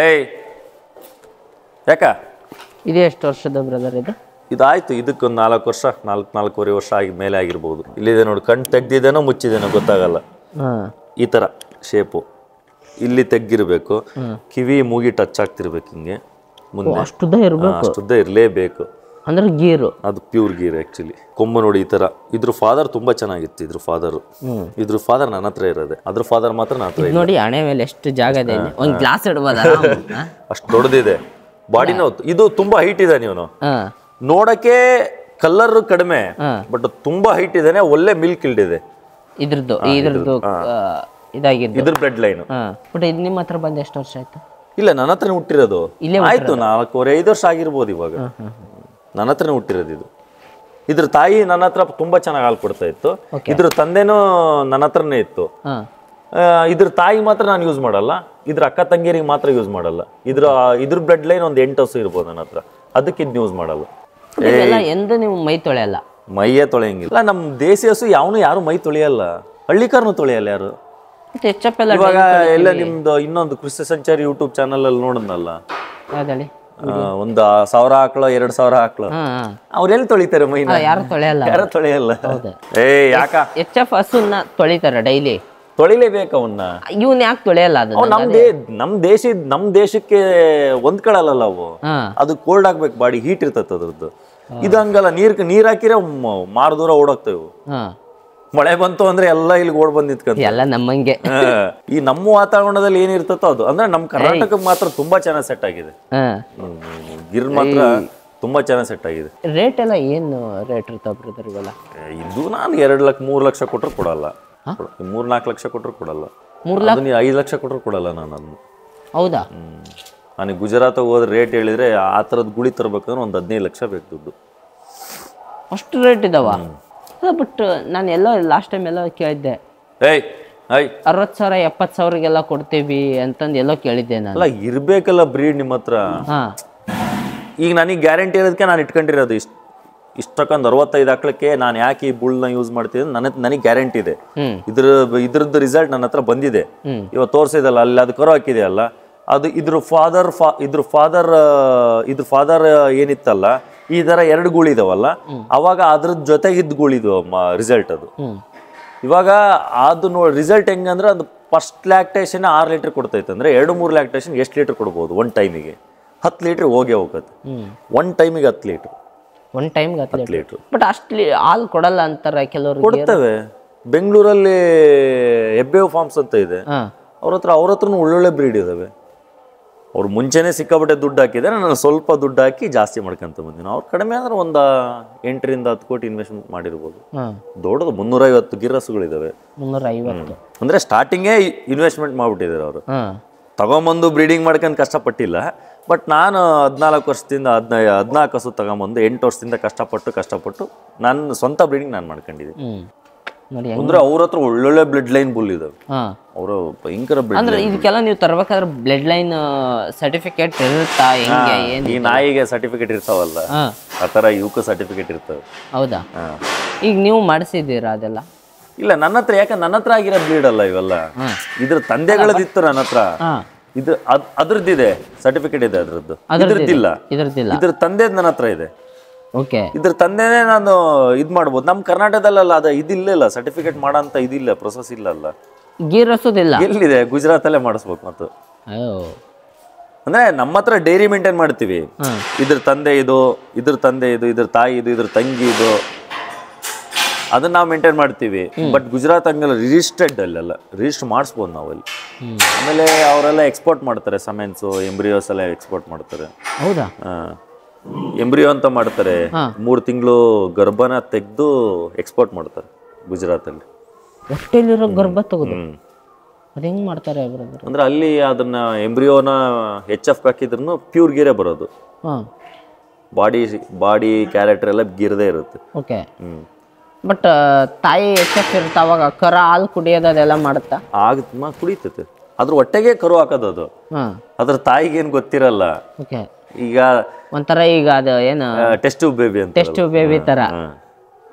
ಏಯ್ ಯಾಕ ಇದು ಎಷ್ಟು ವರ್ಷದ ಬ್ರದರ್ ಇದು? ಇದಾಯ್ತು, ಇದಕ್ಕೊಂದು 4 ವರ್ಷ, 4.5 ವರ್ಷ ಆಗಿ ಮೇಲೆ ಆಗಿರ್ಬೋದು. ಇಲ್ಲಿದೆ ನೋಡಿ, ಕಣ್ಣು ತೆಗ್ದಿದೇನೋ ಮುಚ್ಚಿದೇನೋ ಗೊತ್ತಾಗಲ್ಲ. ಈ ಥರ ಶೇಪು ಇಲ್ಲಿ ತೆಗ್ದಿರ್ಬೇಕು, ಕಿವಿ ಮೂಗಿ ಟಚ್ ಆಗ್ತಿರ್ಬೇಕು ಹಿಂಗೆ ಮುಂದೆ. ಅಷ್ಟುದ್ದ ಇರಬೇಕು, ಅಷ್ಟುದ್ದ ಇರಲೇಬೇಕು. ಅಂದ್ರೆ ಗೀರು, ಅದು ಪ್ಯೂರ್ ಗೀರ್ ಆ್ಯಕ್ಚುಲಿ. ಕೊಂಬು ನೋಡಿ ಈ ಥರ. ಇದ್ರ ಫಾದರ್ ತುಂಬ ಚೆನ್ನಾಗಿತ್ತು. ಇದ್ರ ಫಾದರ್ ನನ್ನ ಹತ್ರ ಇರೋದೆ, ಅದ್ರ ಫಾದರ್ ಮಾತ್ರ ನನ್ನ ಹತ್ರ ನೋಡಿ. ಹಣೆ ಮೇಲೆ ಎಷ್ಟು ಜಾಗ ಇದೆ, ಒಂದು ಗ್ಲಾಸ್ ಇಡ್ಬೋದ? ಅಷ್ಟು ದೊಡ್ಡದಿದೆ ಬಾಡಿನ. ಇದು ತುಂಬಾ ಹೈಟ್ ಇದೆ. ನೀವು ನೋಡಕ್ಕೆ ಕಲರ್ ಕಡಿಮೆ, ಬಟ್ ತುಂಬಾ ಹೈಟ್ ಇದಾನೆ. ಒಳ್ಳೆ ಮಿಲ್ಕ್ ಇಲ್ಡಿದೆ ಇದ್ರದ್ದು ಇದಾಗಿದ್ದು, ಇದ್ರ ಬ್ಲಡ್ ಲೈನ್. ಬಟ್ ಇದು ನಿಮ್ಮ ಹತ್ರ ಬಂದು ಎಷ್ಟು ವರ್ಷ ಆಯ್ತು? ಇಲ್ಲ, ನನ್ನ ಹತ್ರನೇ ಹುಟ್ಟಿರೋದು. ಆಯ್ತು 4.5 ವರ್ಷ ಆಗಿರ್ಬೋದು ಇವಾಗ. ನನ್ನ ಹತ್ರನೇ ಹುಟ್ಟಿರೋದು ಇದು. ಇದ್ರ ತಾಯಿ ನನ್ನ ಹತ್ರ ತುಂಬಾ ಚೆನ್ನಾಗಿ ಹಾಲು ಕೊಡ್ತಾ ಇತ್ತು. ಇದ್ರ ತಂದೆನೂ ನನ್ನ ಹತ್ರನೇ ಇತ್ತು. ಇದ್ರ ತಾಯಿ ಮಾತ್ರ ನಾನು ಯೂಸ್ ಮಾಡಲ್ಲ, ಇದ್ರ ಅಕ್ಕ ತಂಗಿಯರಿಗೆ ಮಾತ್ರ ಯೂಸ್ ಮಾಡಲ್ಲ. ಇದ್ರ ಬ್ಲಡ್ ಲೈನ್ ಒಂದು 8 ಹಸು ಇರ್ಬೋದು ನನ್ನ ಹತ್ರ, ಅದಕ್ಕೆ ಇದನ್ನ ಯೂಸ್ ಮಾಡಲ್ಲ. ಎಂದು ನೀವು ಮೈ ತೊಳೆಯಲ್ಲ? ಮೈಯೇ ತೊಳೆಯಂಗಿಲ್ಲ. ನಮ್ಮ ದೇಸಿ ಹಸು ಯಾರು ಮೈ ತೊಳೆಯಲ್ಲ, ಹಳ್ಳಿಕಾರನು ತೊಳೆಯಲ್ಲ ಯಾರು. ಇವಾಗ ಎಲ್ಲ ನಿಮ್ದು ಇನ್ನೊಂದು ಕೃಷಿ ಸಂಚಾರಿ ಯೂಟ್ಯೂಬ್ ಚಾನಲ್ ಅಲ್ಲಿ ನೋಡದ್ನಲ್ಲ, ಒಂದು 1000 ಆಕಳು 2000 ಆಕಳು, ಅವ್ರೆಲ್ಲಿ ತೊಳಿತಾರೆ ಮೈನ? ಯಾರು ತೊಳೆಯಲ್ಲ. ಯಾಕ HF ಹಸುನ ತೊಳಿತಾರ ಡೈಲಿ? ತೊಳಿಲೇಬೇಕು ಅವನ್ನ. ಇವನ್ ಯಾಕೆ ತೊಳೆಯಲ್ಲ? ಅದು ನಮ್ ದೇಶಕ್ಕೆ ಹೊಂದ್ಕೊಳಲ್ಲ ಅವು. ಅದು ಕೋಲ್ಡ್ ಆಗ್ಬೇಕು, ಬಾಡಿ ಹೀಟ್ ಇರ್ತೈತೆ ಅದ್ರದ್ದು. ಇದು ಹಂಗಲ್ಲ, ನೀರ್ ಹಾಕಿರ ಮಾರು ದೂರ ಓಡೋಗ್ತೇವೆ. ಮಳೆ ಬಂತು ಅಂದ್ರೆ ಎಲ್ಲ ಇಲ್ಲಿ ಓಡ್ ಬಂದ್ ನಿಂತ್ಕೊಂತ ಎಲ್ಲ ನಮ್ಮಂಗೆ. ಈ ನಮ್ಮ ವಾತಾವರಣದಲ್ಲಿ ಏನಿರ್ತತೋ ಅದು, ಅಂದ್ರೆ ನಮ್ ಕರ್ನಾಟಕಕ್ಕೆ ಮಾತ್ರ ತುಂಬಾ ಚೆನ್ನಾಗಿ ಸೆಟ್ ಆಗಿದೆ. ಗಿರ್ ಮಾತ್ರ ತುಂಬಾ ಚೆನ್ನಾಗಿ ಸೆಟ್ ಆಗಿದೆ. ರೇಟ್ ಎಲ್ಲ ಏನು ರೇಟ್ ಇರ್ತಾವ ಬ್ರದರ್ ಇವೆಲ್ಲ? ಇದು ನಾನು 2 ಲಕ್ಷ 3 ಲಕ್ಷ ಕೊಟ್ಟರು ಕೊಡಲ್ಲ, 3-4 ಲಕ್ಷ ಕೊಟ್ಟರು ಕೊಡಲ್ಲ, 5 ಲಕ್ಷ ಕೊಟ್ಟರು ಕೊಡಲ್ಲ ನಾನು ಅದನ್ನು. ಹೌದಾ? ನನಗೆ ಗುಜರಾತ್ ಹೋದ್ರೆ ರೇಟ್ ಹೇಳಿದ್ರೆ ಆ ಥರದ್ದು ಗುಳಿ ತರ್ಬೇಕಂದ್ರೆ ಒಂದು 15 ಲಕ್ಷ ಬೇಕು ದುಡ್ಡು. ಅಷ್ಟು ರೇಟ್ ಇದಾವ? ಬಟ್ ನಾನು ಎಲ್ಲ ಲಾಸ್ಟ್ ಟೈಮ್ ಎಲ್ಲ ಕೇಳಿದ್ದೆ, 60,000 70,000ಗೆಲ್ಲ ಕೊಡ್ತೀವಿ ಅಂತಂದು ಎಲ್ಲೋ ಕೇಳಿದ್ದೆ ನಾನು. ಅಲ್ಲ, ಇರ್ಬೇಕಲ್ಲ ಬ್ರೀಡ್ ನಿಮ್ಮ ಹತ್ರ. ಈಗ ನನಗೆ ಗ್ಯಾರಂಟಿ ಇರೋದಕ್ಕೆ ನಾನು ಇಟ್ಕೊಂಡಿರೋದು ಇಷ್ಟಕ್ಕೊಂದು 65 ಆಕಳಕ್ಕೆ ನಾನು ಯಾಕೆ ಈ ಬುಲ್ನ ಯೂಸ್ ಮಾಡ್ತಿದ್ದೆ ನನಗೆ ಗ್ಯಾರಂಟಿ ಇದೆ. ಇದ್ರದ್ದು ರಿಸಲ್ಟ್ ನನ್ನ ಹತ್ರ ಬಂದಿದೆ. ಇವಾಗ ತೋರಿಸಿದಲ್ಲ ಅಲ್ಲಿ, ಅದು ಕರು ಹಾಕಿದೆಯಲ್ಲ, ಅದು ಇದ್ರ ಫಾದರ್ ಏನಿತ್ತಲ್ಲ, ಈ ತರ 2 ಗೂಳಿದಾವಲ್ಲ, ಅವಾಗ ಅದ್ರದ್ದು ಜೊತೆಗಿದ್ದ ಗೂಳಿದು ರಿಸಲ್ಟ್ ಅದು. ಇವಾಗ ಅದು ರಿಸಲ್ಟ್ ಹೆಂಗಂದ್ರೆ, ಅದು ಫಸ್ಟ್ ಲ್ಯಾಕ್ಟೇಷನ್ 6 ಲೀಟರ್ ಕೊಡ್ತೈತೆ ಅಂದ್ರೆ 2-3 ಲ್ಯಾಕ್ಟೇಷನ್ ಎಷ್ಟು ಲೀಟರ್ ಕೊಡ್ಬೋದು? 1 ಟೈಮಿಗೆ 10 ಲೀಟರ್ ಹೋಗುತ್ತೆ. 1 ಟೈಮಿಗೆ 10 ಲೀಟರ್. 1 ಟೈಮ್ಗೆ 10 ಲೀಟರ್. ಬಟ್ ಅಷ್ಟು ಹಾಲು ಕೊಡಲ್ಲ ಅಂತಾರೆ ಕೆಲವರು. ಕೊಡ್ತವೆ. ಬೆಂಗಳೂರಲ್ಲಿ ಹೆಬ್ಬೇವು ಫಾರ್ಮ್ಸ್ ಅಂತ ಇದೆ, ಅವ್ರ ಹತ್ರನೂ ಒಳ್ಳೊಳ್ಳೆ ಬ್ರೀಡ್ ಇದಾವೆ. ಅವ್ರು ಮುಂಚೆನೆ ಸಿಕ್ಕಾಪಟ್ಟೆ ದುಡ್ಡು ಹಾಕಿದ್ರೆ, ನಾನು ಸ್ವಲ್ಪ ದುಡ್ಡು ಹಾಕಿ ಜಾಸ್ತಿ ಮಾಡ್ಕೊಂತ ಬಂದಿನಿ. ಅವ್ರು ಕಡಿಮೆ ಅಂದ್ರೆ ಒಂದು 8-10 ಕೋಟಿ ಇನ್ವೆಸ್ಟ್ಮೆಂಟ್ ಮಾಡಿರ್ಬೋದು. ದೊಡ್ಡದು 350 ಗಿರ್ರಸುಗಳಿದಾವೆ. 350 ಅಂದ್ರೆ ಸ್ಟಾರ್ಟಿಂಗೇ ಇನ್ವೆಸ್ಟ್ಮೆಂಟ್ ಮಾಡ್ಬಿಟ್ಟಿದ್ದಾರೆ ಅವರು. ತಗೊಂಬಂದು ಬ್ರೀಡಿಂಗ್ ಮಾಡ್ಕೊಂಡು ಕಷ್ಟಪಟ್ಟಿಲ್ಲ. ಬಟ್ ನಾನು 14 ವರ್ಷದಿಂದ 14 ಹಸು ತಗೊಂಬಂದು 8 ವರ್ಷದಿಂದ ಕಷ್ಟಪಟ್ಟು ನಾನು ಸ್ವಂತ ಬ್ರೀಡಿಂಗ್ ನಾನು ಮಾಡ್ಕೊಂಡಿದ್ದೀನಿ. ಅಂದ್ರೆ ಅವ್ರ ಹತ್ರ ಒಳ್ಳೊಳ್ಳೆ ಬ್ಲಡ್ ಲೈನ್ ಬುಲ್ ಇದಾವೆ. ಅವರು ಭಯಂಕರ ಬ್ಲಡ್. ಅಂದ್ರೆ ಇದಕ್ಕೆಲ್ಲ ನೀವು ತರಬೇಕಾದ್ರೆ ಬ್ಲಡ್ ಲೈನ್ ಸರ್ಟಿಫಿಕೇಟ್ ಇರುತ್ತಾ? ಈ ನಾಯಿಗೆ ಸರ್ಟಿಫಿಕೇಟ್ ಇರ್ತಾವಲ್ಲ, ಆ ತರ ಇವಕ್ಕೂ ಸರ್ಟಿಫಿಕೇಟ್ ಇರ್ತವೆ. ಹೌದಾ? ಈಗ ನೀವು ಮಾಡಿಸಿದ್ದೀರಾ ಅದೆಲ್ಲ? ಇಲ್ಲ, ನನ್ನ ಹತ್ರ. ಯಾಕಂದ್ರೆ ನನ್ನ ಹತ್ರ ಆಗಿರೋ ಬ್ಲೀಡ್ ಅಲ್ಲ ಇವೆಲ್ಲ, ಇದ್ರ ತಂದೆಗಳದಿತ್ತು ನನ್ನ ಹತ್ರ. ಅದ್ರದ್ದಿದೆ ಸರ್ಟಿಫಿಕೇಟ್ ಇದೆ, ಅದ್ರದ್ದು. ಇದ್ರದ್ದಿಲ್ಲ. ಇದ್ರ ತಂದೆದ್ ನನ್ನ ಹತ್ರ ಇದೆ. ಇದ್ರ ತಂದೆನೇ ನಾನು ಇದ್ ಮಾಡ್ಬೋದು. ನಮ್ ಕರ್ನಾಟಕದಲ್ಲ ಅದು ಇದಿಲ್ಲ, ಸರ್ಟಿಫಿಕೇಟ್ ಮಾಡಂತ ಇದಿಲ್ಲ, ಪ್ರೊಸೆಸ್ ಇಲ್ಲ ಅಲ್ಲ. ಎಲ್ಲಿದೆ? ಗುಜರಾತ್ ಅಲ್ಲೇ ಮಾಡಿಸ್ಬೇಕು. ಮತ್ತು ಅಂದ್ರೆ ನಮ್ಮ ಹತ್ರ ಡೈರಿ ಮೇಂಟೈನ್ ಮಾಡ್ತೀವಿ. ಇದ್ರ ತಂದೆ ಇದು, ಇದ್ರ ತಾಯಿ ಇದು, ಇದ್ರ ತಂಗಿ ಇದು, ಅದನ್ನ ನಾವು ಮೇಂಟೈನ್ ಮಾಡ್ತೀವಿ. ಬಟ್ ಗುಜರಾತ್ ಹಂಗಲ್ಲ, ರಿಜಿಸ್ಟರ್ಡ್ ಅಲ್ಲೆಲ್ಲ ರಿಜಿಸ್ಟರ್ ಮಾಡಿಸ್ಬೋದು ನಾವು ಅಲ್ಲಿ. ಆಮೇಲೆ ಅವರೆಲ್ಲ ಎಕ್ಸ್ಪೋರ್ಟ್ ಮಾಡ್ತಾರೆ, ಸಮೆನ್ಸು ಎಂಬ್ರಿಯೋಸ್ ಎಲ್ಲ ಎಕ್ಸ್ಪೋರ್ಟ್ ಮಾಡ್ತಾರೆ. ಹೌದಾ? ಎಂಬ್ರಿಯೋ ಅಂತ ಮಾಡ್ತಾರೆ, 3 ತಿಂಗಳು ಗರ್ಭನ ತೆಗೆದು ಎಕ್ಸ್ಪೋರ್ಟ್ ಮಾಡ್ತಾರೆ ಗುಜರಾತ್ ಅಲ್ಲಿ. ಹೊಟ್ಟೆಲಿರೋ ಗರ್ಭ ತೆಗೆದು ಅದು ಹೆಂಗ್ ಮಾಡ್ತಾರೆ ಅಂದ್ರೆ ಅಲ್ಲಿ ಅದನ್ನ ಎಂಬ್ರಿಯೋನ HF ಹಾಕಿದ್ರು ಪ್ಯೂರ್ ಗೀರೆ ಬರೋದು. ಬಾಡಿ ಕ್ಯಾರೆಕ್ಟರ್ ಎಲ್ಲ ಗೀರದೇ ಇರುತ್ತೆ. ಓಕೆ. ಬಟ್ ತಾಯಿ HF ಇರುತ್ತೆ, ಅವಾಗ ಕರ ಹಾಲು ಕುಡಿಯೋದು ಅದೆಲ್ಲ ಮಾಡುತ್ತಾ? ಕುಡಿತೈತೆ. ಅದ್ರ ಹೊಟ್ಟೆಗೆ ಕರು ಹಾಕೋದು ಅದು. ಅದ್ರ ತಾಯಿಗೆ ಏನ್ ಗೊತ್ತಿರಲ್ಲ. ಈಗ ಒಂಥರ ಈಗ ಅದು ಏನು ಟೆಸ್ಟ್ ಬೇಬಿ ಅಂತ, ಟೆಸ್ಟ್ ಬೇಬಿ ತರ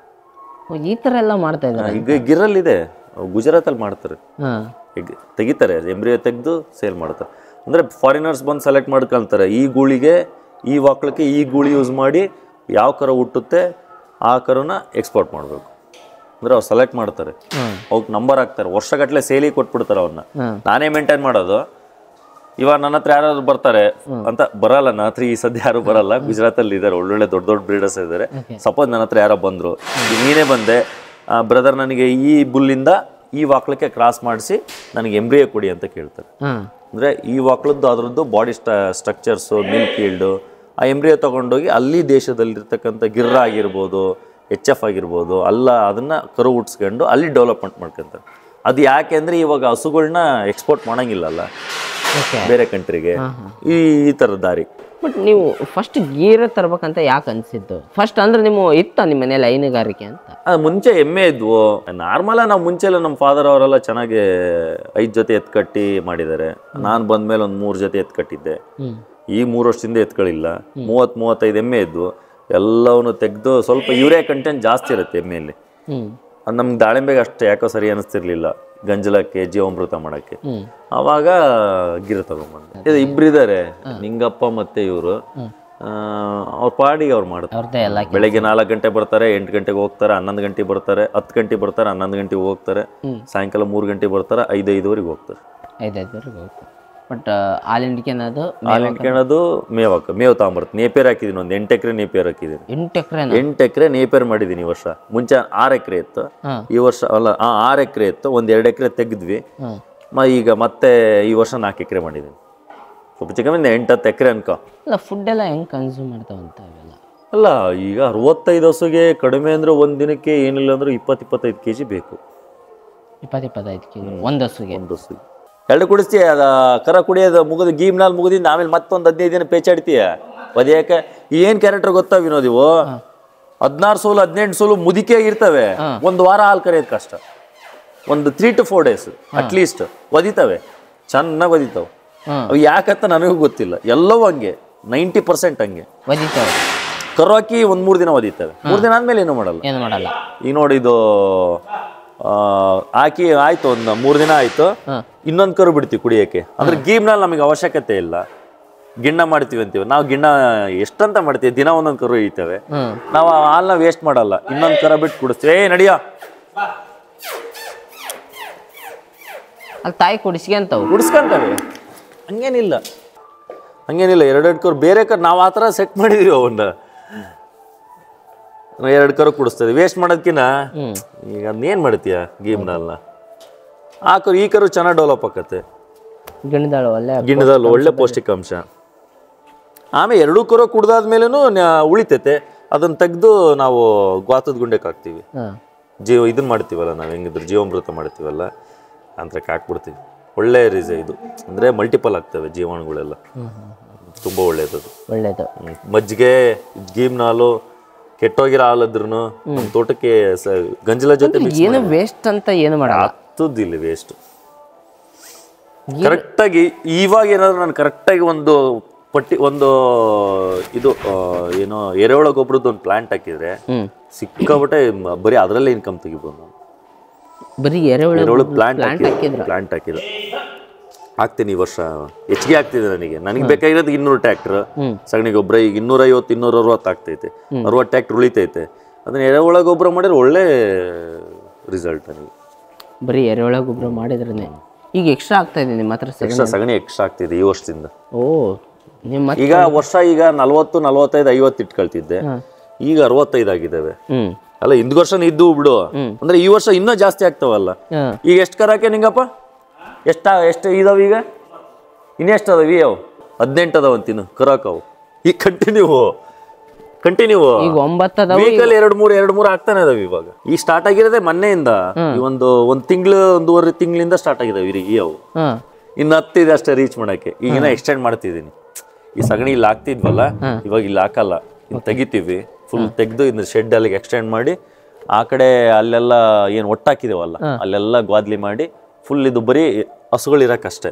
ಈ ತರ ಎಲ್ಲ ಮಾಡ್ತಾ ಇದ್ದಾರೆ. ಈಗ ಗಿರಲ್ಲಿ ಇದೆ, ಗುಜರಾತ್ ಅಲ್ಲಿ ಮಾಡ್ತಾರೆ. ತೆಗಿತಾರೆ, ಎಂಬ್ರಿಯೋ ತೆಗೆದು ಸೇಲ್ ಮಾಡ್ತಾರೆ. ಅಂದರೆ ಫಾರಿನರ್ಸ್ ಬಂದು ಸೆಲೆಕ್ಟ್ ಮಾಡ್ಕೊಳ್ತಾರೆ, ಈ ಗೂಳಿಗೆ ಈ ವಾಕ್ಳಕ್ಕೆ ಈ ಗೂಳಿ ಯೂಸ್ ಮಾಡಿ ಯಾವ ಕರು ಹುಟ್ಟುತ್ತೆ ಆ ಕರುನ ಎಕ್ಸ್ಪೋರ್ಟ್ ಮಾಡಬೇಕು. ಅಂದರೆ ಅವ್ರು ಸೆಲೆಕ್ಟ್ ಮಾಡ್ತಾರೆ, ಅವ್ಕೆ ನಂಬರ್ ಹಾಕ್ತಾರೆ, ವರ್ಷಗಟ್ಟಲೆ ಸೇಲಿಗೆ ಕೊಟ್ಬಿಡ್ತಾರೆ ಅವ್ರನ್ನ. ನಾನೇ ಮೇಂಟೈನ್ ಮಾಡೋದು. ಇವಾಗ ನನ್ನ ಹತ್ರ ಯಾರಾದ್ರು ಬರ್ತಾರೆ ಅಂತ ಬರಲ್ಲ, ನನ್ನ ಹತ್ರ ಈ ಸದ್ಯ ಯಾರು ಬರಲ್ಲ. ಗುಜರಾತಲ್ಲಿ ಇದ್ದಾರೆ ಒಳ್ಳೊಳ್ಳೆ ದೊಡ್ಡ ದೊಡ್ಡ ಬ್ರೀಡರ್ಸ್ ಇದ್ದಾರೆ. ಸಪೋಸ್ ನನ್ನ ಹತ್ರ ಯಾರೋ ಬಂದರು, ನೀನೇ ಬಂದೆ ಬ್ರದರ್ ನನಗೆ ಈ ಬುಲ್ಲಿಂದ ಈ ವಾಕ್ಳಕ್ಕೆ ಕ್ರಾಸ್ ಮಾಡಿಸಿ ನನಗೆ ಎಂಬ್ರಿಯೋ ಕೊಡಿ ಅಂತ ಕೇಳ್ತಾರೆ. ಅಂದರೆ ಈ ವಾಕ್ಳದ್ದು ಅದರದ್ದು ಬಾಡಿ ಸ್ಟ್ರಕ್ಚರ್ಸು, ಮಿಲ್ಕ್ ಈಲ್ಡು, ಆ ಎಂಬ್ರಿಯೋ ತೊಗೊಂಡೋಗಿ ಅಲ್ಲಿ ದೇಶದಲ್ಲಿರ್ತಕ್ಕಂಥ ಗಿರ್ರ ಆಗಿರ್ಬೋದು, HF ಆಗಿರ್ಬೋದು, ಅದನ್ನು ಕರು ಹುಟ್ಸ್ಕೊಂಡು ಅಲ್ಲಿ ಡೆವಲಪ್ಮೆಂಟ್ ಮಾಡ್ಕೊತಾರೆ. ಅದು ಯಾಕೆ ಅಂದರೆ ಇವಾಗ ಹಸುಗಳನ್ನ ಎಕ್ಸ್ಪೋರ್ಟ್ ಮಾಡೋಂಗಿಲ್ಲಲ್ಲ ಬೇರೆ ಕಂಟ್ರಿಗೆ, ಈ ಥರದ ದಾರಿ. ಬಟ್ ನೀವು ಫಸ್ಟ್ ಗೀರ ತರ್ಬೇಕಂತ ಯಾಕೆ ಅನಿಸಿದ್ದು? ಫಸ್ಟ್ ಅಂದ್ರೆ ನಿಮ್ಮ ನಿಮ್ಮ ಮನೇಲಿ ಹೈನುಗಾರಿಕೆ ಅಂತ? ಮುಂಚೆ ಎಮ್ಮೆ ಇದ್ವು. ನಾರ್ಮಲಾಗಿ ನಾವು ಮುಂಚೆ ಎಲ್ಲ ನಮ್ಮ ಫಾದರ್ ಅವರೆಲ್ಲ ಚೆನ್ನಾಗಿ 5 ಜೊತೆ ಎತ್ಕಟ್ಟಿ ಮಾಡಿದ್ದಾರೆ. ನಾನು ಬಂದ್ಮೇಲೆ ಒಂದು 3 ಜೊತೆ ಎತ್ಕಟ್ಟಿದ್ದೆ. ಈ 3 ವರ್ಷದಿಂದ ಎತ್ಗಳಿಲ್ಲ. 30-35 ಎಮ್ಮೆ ಇದ್ವು. ಎಲ್ಲವನ್ನು ತೆಗೆದು ಸ್ವಲ್ಪ ಯೂರಿಯಾ ಕಂಟೆಂಟ್ ಜಾಸ್ತಿ ಇರುತ್ತೆ ಎಮ್ಮೆಯಲ್ಲಿ. ಅದು ನಮ್ಗೆ ದಾಳಿಂಬೆಗೆ ಅಷ್ಟು ಯಾಕೋ ಸರಿ ಅನಿಸ್ತಿರ್ಲಿಲ್ಲ ಗಂಜಲಕ್ಕೆ, ಜೀವಾಮೃತ ಮಾಡೋಕ್ಕೆ. ಆವಾಗ ಗಿರ ತಗೊಂಡ್ಬಂದೆ. ಇದು ಇಬ್ಬರಿದ್ದಾರೆ, ನಿಂಗಪ್ಪ ಮತ್ತೆ ಇವರು. ಅವ್ರ ಪಾಡಿಗೆ ಅವ್ರು ಮಾಡ್ತಾರೆ. ಬೆಳಗ್ಗೆ 4 ಗಂಟೆ ಬರ್ತಾರೆ, 8 ಗಂಟೆಗೆ ಹೋಗ್ತಾರೆ, 11 ಗಂಟೆಗೆ ಬರ್ತಾರೆ, 10 ಗಂಟೆಗೆ ಬರ್ತಾರೆ, 11 ಗಂಟೆಗೆ ಹೋಗ್ತಾರೆ, ಸಾಯಂಕಾಲ 3 ಗಂಟೆಗೆ ಬರ್ತಾರೆ, 5-5ವರೆಗೆ ಹೋಗ್ತಾರೆ. 5-5ವರೆಗೆ ಹೋಗ್ತಾರೆ. ಬಟ್ ಹಾಲು ಹಿಂಡ್ಕೊಳ್ಳೋದು ಮೇವು ತಗೊಂಬರ್ತೀನಿ. ನೇಪಿಯರ್ ಹಾಕಿದ್ದೀನಿ, ಒಂದು 8 ಎಕರೆ ನೇಪಿಯರ್ ಹಾಕಿದ್ದೀನಿ. 8 ಎಕರೆ ನೇಪಿಯರ್ ಮಾಡಿದ್ದೀನಿ ಈ ವರ್ಷ. ಮುಂಚೆ 6 ಎಕರೆ ಇತ್ತು, ಈ ವರ್ಷ ಅಲ್ಲ 6 ಎಕರೆ ಇತ್ತು, ಒಂದು 2 ಎಕರೆ ತೆಗೆದ್ವಿ. ಈಗ ಮತ್ತೆ ಈ ವರ್ಷ 4 ಎಕರೆ ಮಾಡಿದ್ದೀನಿ. ಸ್ವಲ್ಪ ಚಿಕ್ಕಮಿಂದ 8-10 ಎಕರೆ ಅನ್ಕೋ. ಅಲ್ಲ, ಫುಡ್ ಎಲ್ಲ ಹೆಂಗೆ ಕನ್ಸ್ಯೂಮ್ ಮಾಡ್ತಾವಂತ ಇವೆಲ್ಲ? ಅಲ್ಲ, ಈಗ 65 ಹಸುಗೆ ಕಡಿಮೆ ಅಂದರೆ ಒಂದು ದಿನಕ್ಕೆ ಏನಿಲ್ಲ ಅಂದ್ರೆ 20-25 kg ಬೇಕು. 20-25 kg ಒಂದು ಹಸುಗೆ? 2 ಕುಡಿಸ್ತೀಯ. ಕರ ಕುಡಿಯೋದು ಮುಗಿದು ಗೀಮ್ನಾಲ್ ಮುಗಿದಿಂದ ಆಮೇಲೆ ಮತ್ತೊಂದು 15 ದಿನ ಪೇಚಾಡ್ತೀಯ ಒದೆಯಕ್ಕೆ. ಏನು ಕ್ಯಾರೆಕ್ಟರ್ ಗೊತ್ತಾ ವಿನೋದ್? ಇವು 16 ಸೋಲು 18 ಸೋಲು ಮುದಿಕೆಯಾಗಿರ್ತವೆ. ಒಂದು ವಾರ ಹಾಲು ಕರೆಯೋದು ಕಷ್ಟ. ಒಂದು 3 to 4 days ಅಟ್ಲೀಸ್ಟ್ ಒದಿತವೆ, ಚೆನ್ನಾಗಿ ಒದಿತಾವೆ. ಅವು ಯಾಕಂತ ನನಗೂ ಗೊತ್ತಿಲ್ಲ, ಎಲ್ಲವೂ ಹಂಗೆ 90% ಹಂಗೆ ಒದಿತಾವೆ. ಕರು ಹಾಕಿ ಒಂದು 3 ದಿನ ಒದಿತವೆ. 3 ದಿನ ಆದ್ಮೇಲೆ ಏನು ಮಾಡಲ್ಲ. ಈಗ ನೋಡಿ, ಇದು ಹಾಕಿ ಆಯ್ತು, ಒಂದು 3 ದಿನ ಆಯ್ತು, ಇನ್ನೊಂದು ಕರು ಬಿಡ್ತೀವಿ ಕುಡಿಯೋಕ್ಕೆ. ಅಂದ್ರೆ ಗೀಮ್ನಲ್ಲಿ ನಮಗೆ ಅವಶ್ಯಕತೆ ಇಲ್ಲ. ಗಿಣ್ಣ ಮಾಡ್ತೀವಿ ಅಂತೀವಿ ನಾವು. ಗಿಣ್ಣ ಎಷ್ಟಂತ ಮಾಡ್ತೀವಿ, ದಿನ ಒಂದೊಂದು ಕರು ಇರ್ತವೆ. ನಾವು ಹಾಲನ್ನ ವೇಸ್ಟ್ ಮಾಡಲ್ಲ, ಇನ್ನೊಂದು ಕರ ಬಿಟ್ಟು ಕುಡಿಸ್ತೀವಿ. ನಡಿಯೋ ಅಲ್ಲಿ ತಾಯಿ ಕುಡಿಸ್ಕೊಂತವೆ. ಹಂಗೇನಿಲ್ಲ 2 ಕರು ಬೇರೆ ಕರು ನಾವು ಆ ಥರ ಸೆಟ್ ಮಾಡಿದೀವಿ. ಅವನ್ನ 2 ಕರು ಕುಡಿಸ್ತದೆ. ವೇಸ್ಟ್ ಮಾಡೋದಕ್ಕಿಂತ ಈಗ ಅದನ್ನೇನು ಮಾಡ್ತೀಯ ಗೀಮ್ನಲ್ಲ. ಆ ಕರು ಈ ಕರು ಚೆನ್ನಾಗಿ ಡೆವಲಪ್ ಆಕತ್ತೆ. ಗಿಣ್ಣದಲ್ಲಿ ಒಳ್ಳೆ ಪೌಷ್ಟಿಕಾಂಶ. ಆಮೇಲೆ 2 ಕರು ಕುಡ್ದಾದ್ಮೇಲೂ ಉಳಿತೈತೆ. ಅದನ್ನ ತೆಗೆದು ನಾವು ಗ್ವಾತದ ಗುಂಡೆಗೆ ಹಾಕ್ತೀವಿ. ಇದನ್ನ ಮಾಡ್ತೀವಲ್ಲ ನಾವು, ಹೆಂಗಿದ್ರು ಜೀವಾಮೃತ ಮಾಡ್ತೀವಲ್ಲ, ಅಂತಕ್ಕೆ ಹಾಕ್ಬಿಡ್ತೀವಿ. ಒಳ್ಳೆ ಇದು ಅಂದರೆ ಮಲ್ಟಿಪಲ್ ಆಗ್ತವೆ ಜೀವಾಣುಗಳೆಲ್ಲ. ತುಂಬ ಒಳ್ಳೇದು. ಮಜ್ಜಿಗೆ, ಗೀಮ್ನಾಲು, ಕೆಟ್ಟೋಗಿರೋ ಹಾಲಿದ್ರು ನಮ್ಮ ತೋಟಕ್ಕೆ ಗಂಜಲ ಜೊತೆ ಏನು ವೇಸ್ಟ್ ಅಂತ ಏನು ಮಾಡಲ್ಲ. ಹತ್ತುದಿಲ್ಲ ವೇಸ್ಟ್. ಕರೆಕ್ಟಾಗಿ ಇವಾಗ ಏನಾದ್ರು ನಾನು ಕರೆಕ್ಟಾಗಿ ಒಂದು ಇದು ಏನೋ ಎರೆಹುಳ ಗೊಬ್ಬರದ್ದು ಒಂದು ಪ್ಲಾಂಟ್ ಹಾಕಿದ್ರೆ ಸಿಕ್ಕಾಬಿಟ್ಟೆ ಬರೀ ಅದರಲ್ಲೇ ಇನ್ಕಮ್ ತೆಗಿಬೋದು ನಾನು. ಬರೀ ಎರೆಹುಳ ಪ್ಲಾಂಟ್ ಹಾಕಿದ್ರೆ ಹಾಕ್ತೀನಿ. ಈ ವರ್ಷ ಹೆಚ್ಚಿಗೆ ಆಗ್ತಿದೆ ನನಗೆ ಬೇಕಾಗಿರೋದು 200 ಟ್ರ್ಯಾಕ್ಟರ್ ಸಗಣಿ ಗೊಬ್ಬರ. ಈಗ 250-260 ಆಗ್ತೈತೆ. 60 ಟ್ರ್ಯಾಕ್ಟರ್ ಉಳಿತೈತೆ. ಅದನ್ನ ಎರೆಹುಳ ಗೊಬ್ಬರ ಮಾಡಿದ್ರೆ ಒಳ್ಳೆ ರಿಸಲ್ಟ್ ನನಗೆ. ಬರೀ ಎರೆಹುಳ ಗೊಬ್ಬರ ಮಾಡಿದ್ರೆ ಈಗ ಎಕ್ಸ್ಟ್ರಾ ಆಗ್ತಾ ಇದೆ ನಿಮ್ಮ ಹತ್ರ? ಸಗಣಿ ಎಕ್ಸ್ಟ್ರಾ ಆಗ್ತಿದೆ ಈ ವರ್ಷದಿಂದ. ನಿಮ್ಮ ಈಗ ವರ್ಷ ಈಗ 40, 45, 50 ಇಟ್ಕೊಳ್ತಿದ್ದೆ. ಈಗ 65 ಆಗಿದ್ದಾವೆ. ಅಲ್ಲ, ಹಿಂದ್ ವರ್ಷ ಇದ್ದು ಬಿಡು. ಅಂದ್ರೆ ಈ ವರ್ಷ ಇನ್ನೂ ಜಾಸ್ತಿ ಆಗ್ತಾವಲ್ಲ. ಈಗ ಎಷ್ಟು ಕರಾಕೆ ನಿಂಗಪ್ಪ? ಎಷ್ಟು ಇದಾವ ಈಗ? ಇನ್ನೆಷ್ಟು ಅದಾವ? ಅವು 18 ಅದಾವ ಅಂತೀನು ಕರಾಕವು. ಈಗ ಕಂಟಿನ್ಯೂ ಈಗ 9 ಅದಾವ. ವೀಕಲ್ಲಿ 2-3 ಆಗ್ತಾನೆ ಅದಾವ. ಇವಾಗ ಈಗ ಸ್ಟಾರ್ಟ್ ಆಗಿರೋದೇ ಮೊನ್ನೆಯಿಂದ. ಒಂದು ತಿಂಗಳು 1.5 ತಿಂಗಳಿಂದ ಸ್ಟಾರ್ಟ್ ಆಗಿದಾವೆ ಈಗ ಅವು. ಇನ್ನು 10 ಇದೆ ಅಷ್ಟೇ ರೀಚ್ ಮಾಡಕ್ಕೆ. ಈಗಿನ ಎಕ್ಸ್ಟೆಂಡ್ ಮಾಡ್ತಿದ್ದೀನಿ. ಈ ಸಗಣಿ ಇಲ್ಲಿ ಹಾಕ್ತಿದ್ವಲ್ಲ, ಇವಾಗ ಇಲ್ಲಿ ಹಾಕಲ್ಲ, ಇನ್ನು ತೆಗಿತೀವಿ. ಫುಲ್ ತೆಗೆದು ಇನ್ನು ಶೆಡ್ ಅಲ್ಲಿಗೆ ಎಕ್ಸ್ಟೆಂಡ್ ಮಾಡಿ, ಆ ಕಡೆ ಅಲ್ಲೆಲ್ಲ ಏನು ಒಟ್ಟಾಕಿದೇವಲ್ಲ ಅಲ್ಲೆಲ್ಲ ಗ್ವಾದ್ಲಿ ಮಾಡಿ ಫುಲ್ ಇದು ಬರೀ ಹಸುಗಳು ಇರಕ್ಕಷ್ಟೇ.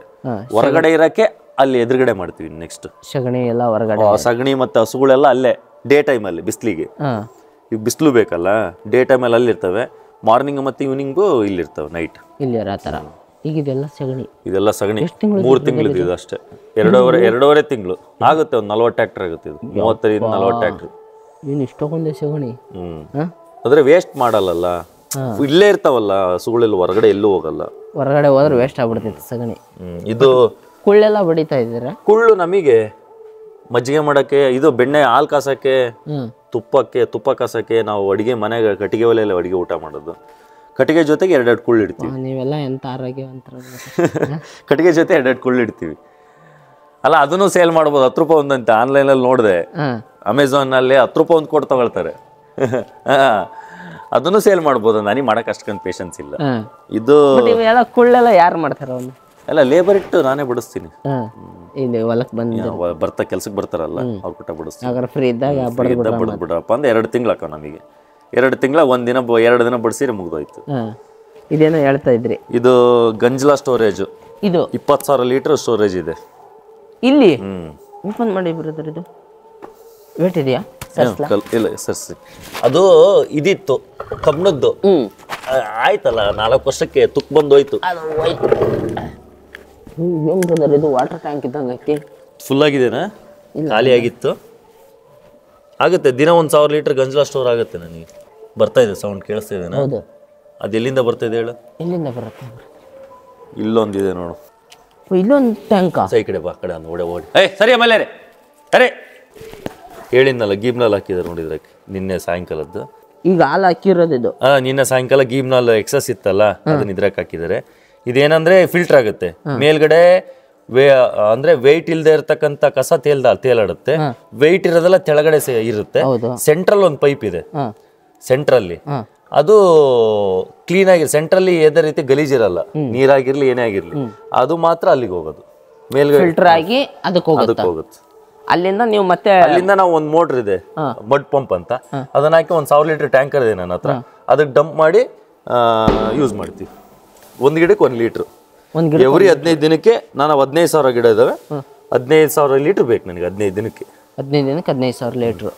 ಹೊರಗಡೆ ಇರಕ್ಕೆ ಅಲ್ಲಿ ಎದುರುಗಡೆ ಮಾಡ್ತೀವಿ. ನೆಕ್ಸ್ಟ್ ಸಗಣಿ ಎಲ್ಲ ಹೊರಗಡೆ, ಸಗಣಿ ಮತ್ತೆ ಹಸುಗಳೆಲ್ಲ ಅಲ್ಲೇ ಡೇ ಟೈಮಲ್ಲಿ. ಬಿಸಿಲಿಗೆ ಈಗ ಬಿಸಿಲು ಬೇಕಲ್ಲ, ಡೇ ಟೈಮಲ್ಲಿ ಅಲ್ಲಿರ್ತವೆ. ಮಾರ್ನಿಂಗ್ ಮತ್ತೆ ಈವ್ನಿಂಗು ಇಲ್ಲಿರ್ತವೆ, ನೈಟ್ ಇಲ್ಲಿ. ಆ ಥರ ಈಗ ಇದೆಲ್ಲ ಸಗಣಿ 3 ತಿಂಗಳದ್ದು ಇದು ಅಷ್ಟೇ. ಎರಡೂವರೆ ತಿಂಗಳು ಆಗುತ್ತೆ. ಒಂದು 40 ಟ್ರ್ಯಾಕ್ಟರ್ ಆಗುತ್ತೆ ಇದು, 30-40 ಟ್ರ್ಯಾಕ್ಟರ್. ಏನು ಇಷ್ಟೊಂದೇ ಸಗಣಿ. ಅಂದ್ರೆ ವೇಸ್ಟ್ ಮಾಡಲ್ಲ, ಇಲ್ಲೇ ಇರ್ತಾವಲ್ಲ ಹಸುಗಳೆಲ್ಲ, ಹೊರಗಡೆ ಎಲ್ಲೂ ಹೋಗಲ್ಲ. ಹೊರಗಡೆ ಹೋದ್ರೆ ವೇಸ್ಟ್ ಆಗ್ಬಿಡ್ತೈತೆ ಸಗಣಿ. ಇದು ಕುಳ್ಳೆಲ್ಲ ಬಡಿತಾ ಇದ್ದೀರಾ? ಕುಳ್ಳು ನಮಗೆ ಮಜ್ಜಿಗೆ ಮಾಡಕ್ಕೆ, ಇದು ಬೆಣ್ಣೆ ಹಾಲು ಕಾಸಕ್ಕೆ, ತುಪ್ಪ ಕಾಸಕ್ಕೆ. ನಾವು ಅಡಿಗೆ ಮನೆಗೆ ಕಟ್ಟಿಗೆ ಒಲೆಯಲ್ಲಿ ಅಡಿಗೆ ಊಟ ಮಾಡೋದು. ಕಟ್ಟಿಗೆ ಜೊತೆಗೆ 2 ಕುಳ್ಳು ಇಡ್ತೀವಿ. ನೀವೆಲ್ಲ ಎಂತ ಆರೋಗ್ಯವಂತರ. ಕಟ್ಟಿಗೆ ಜೊತೆ 2 ಕುಳ್ಳು ಇಡ್ತೀವಿ. ಅಲ್ಲ, ಅದನ್ನು ಸೇಲ್ ಮಾಡ್ಬೋದು. 10 ರೂಪಾಯಿ ಒಂದಂತೆ ಆನ್ಲೈನಲ್ಲಿ ನೋಡಿದೆ, ಅಮೆಝಾನಲ್ಲಿ 10 ರೂಪಾಯಿ ಒಂದು ಕೊಟ್ಟು ತಗೊಳ್ತಾರೆ. ಅದನ್ನು ಸೇಲ್ ಮಾಡ್ಬೋದು. ನನಗೆ ಮಾಡಕ್ಕೆ ಅಷ್ಟೊಂದು ಪೇಷನ್ಸ್ ಇಲ್ಲ. ಇದು ಇವೆಲ್ಲ ಕುಳ್ಳೆಲ್ಲ ಯಾರು ಮಾಡ್ತಾರ? ಅವನು ಎಲ್ಲ ಲೇಬರ್ ಇಟ್ಟು ನಾನೇ ಬಿಡಿಸ್ತೀನಿ. ಇಲ್ಲಿ ಹೊಲಕ್ಕೆ ಬರ್ತಾ ಕೆಲ್ಸಕ್ಕೆ ಬರ್ತಾರಲ್ಲ, ಅವ್ರ ಕೂಟ ಬಿಡಿಸ್ತೀನಿ. ಫ್ರೀ ಇದ್ದಾಗ ಬಿಡಪ್ಪ ಅಂದ್ರೆ 2 ತಿಂಗಳು ಹಾಕೋ ನಮಗೆ. 2 ತಿಂಗಳ 2 ದಿನ ಬಡಿಸಿದ್ರೆ ಮುಗ್ದೋಯ್ತು. ಇದೇನೋ ಹೇಳ್ತಾ ಇದ್ರಿ. ಇದು ಗಂಜಲ ಸ್ಟೋರೇಜ್. ಇದು 20,000 ಲೀಟರ್ ಸ್ಟೋರೇಜ್ ಇದೆ ಇಲ್ಲಿ. ಓಪನ್ ಮಾಡಿ ಬ್ರದರ್, ಇದು ವೇಟ್ ಇದೆಯಾ? ಇಲ್ಲ ಸರ್ಸಿ. ಅದು ಇದಿತ್ತು ಕಬ್ಣದ್ದು, ಆಯ್ತಲ್ಲ 4 ವರ್ಷಕ್ಕೆ ತುಕ್ ಬಂದೋಯ್ತು. ಏನ್ ಬ್ರದರ್ ಇದು? ವಾಟರ್ ಟ್ಯಾಂಕ್ ಇದ್ದಂಗೆ ಐತಿ. ಫುಲ್ ಆಗಿದೆನಾ? ಖಾಲಿ ಆಗಿತ್ತು. ಆಗುತ್ತೆ ದಿನ 1,000 ಲೀಟರ್ ಗಂಜಲ ಸ್ಟೋರ್ ಆಗುತ್ತೆ. ನನಗೆ ಬರ್ತಾ ಇದೆ ಸೌಂಡ್, ಕೇಳಿಸ್ತಾ ಇದೆನಾ? ಹೌದು. ಅದು ಎಲ್ಲಿಂದ ಬರ್ತಾ ಇದೆ ಹೇಳು? ಎಲ್ಲಿಂದ ಬರುತ್ತೆ? ಇಲ್ಲೊಂದಿದೆ ನೋಡು. ಇಲ್ಲೊಂದು ಟ್ಯಾಂಕ. ಈ ಕಡೆ ಬಾ, ಕಡೆ ಓಡಿ. ಸರಿ ಆಮೇಲೆ ಅರೆ ಹೇಳಿದ್ನಲ್ಲ, ಗೀಮ್ನಲ್ಲಿ ಹಾಕಿದ್ದಾರೆ ನೋಡಿದ್ರೆ ನಿನ್ನೆ ಸಾಯಂಕಾಲದ್ದು. ಈಗ ಹಾಲು ಹಾಕಿರೋದು ಇದು. ನಿನ್ನೆ ಸಾಯಂಕಾಲ ಗೀಮ್ನಲ್ಲಿ ಎಕ್ಸಸ್ ಇತ್ತಲ್ಲ, ಅದನ್ನ ಇದ್ರಾಗ ಹಾಕಿದ್ದಾರೆ. ಇದೇನಂದ್ರೆ ಫಿಲ್ಟರ್ ಆಗುತ್ತೆ. ಮೇಲ್ಗಡೆ ಅಂದ್ರೆ ವೆಯ್ಟ್ ಇಲ್ದೇ ಇರ್ತಕ್ಕಂಥ ಕಸ ತೇಲಾಡುತ್ತೆ. ವೆಯ್ಟ್ ಇರೋದೆಲ್ಲ ತೆಳಗಡೆ ಇರುತ್ತೆ. ಸೆಂಟ್ರಲ್ ಒಂದು ಪೈಪ್ ಇದೆ, ಸೆಂಟ್ರಲ್ಲಿ ಅದು ಕ್ಲೀನ್ ಆಗಿ, ಸೆಂಟ್ರಲ್ಲಿ ಯಾವುದೇ ರೀತಿ ಗಲೀಜಿರಲ್ಲ, ನೀರಾಗಿರ್ಲಿ ಏನೇ ಆಗಿರ್ಲಿ, ಅದು ಮಾತ್ರ ಅಲ್ಲಿಗೆ ಹೋಗೋದು. ಮೇಲ್ಗಡೆ ಫಿಲ್ಟರ್ ಆಗಿ ಅದಕ್ಕೆ ಹೋಗುತ್ತೆ. ಅಲ್ಲಿಂದ ನೀವು ಮತ್ತೆ ಅಲ್ಲಿಂದ ನಾವು ಒಂದು ಮೋಟರ್ ಇದೆ, ಮಡ್ ಪಂಪ್ ಅಂತ, ಅದನ್ನ ಹಾಕಿ 1,000 ಲೀಟರ್ ಟ್ಯಾಂಕರ್ ಇದೆ ನನ್ನ ಹತ್ರ. ಅದಕ್ಕೆ ಡಂಪ್ ಮಾಡಿ ಯೂಸ್ ಮಾಡ್ತೀವಿ. 1 ಗಿಡಕ್ಕೆ 1 ಲೀಟ್ರ್. ಎವ್ರಿ 15 ದಿನಕ್ಕೆ. ನಾನು 15,000 ಗಿಡ ಇದಾವೆ, 15,000 ಲೀಟರ್ ಬೇಕು ನನಗೆ 15 ದಿನಕ್ಕೆ. 15 ದಿನಕ್ಕೆ 15,000 ಲೀಟ್ರು.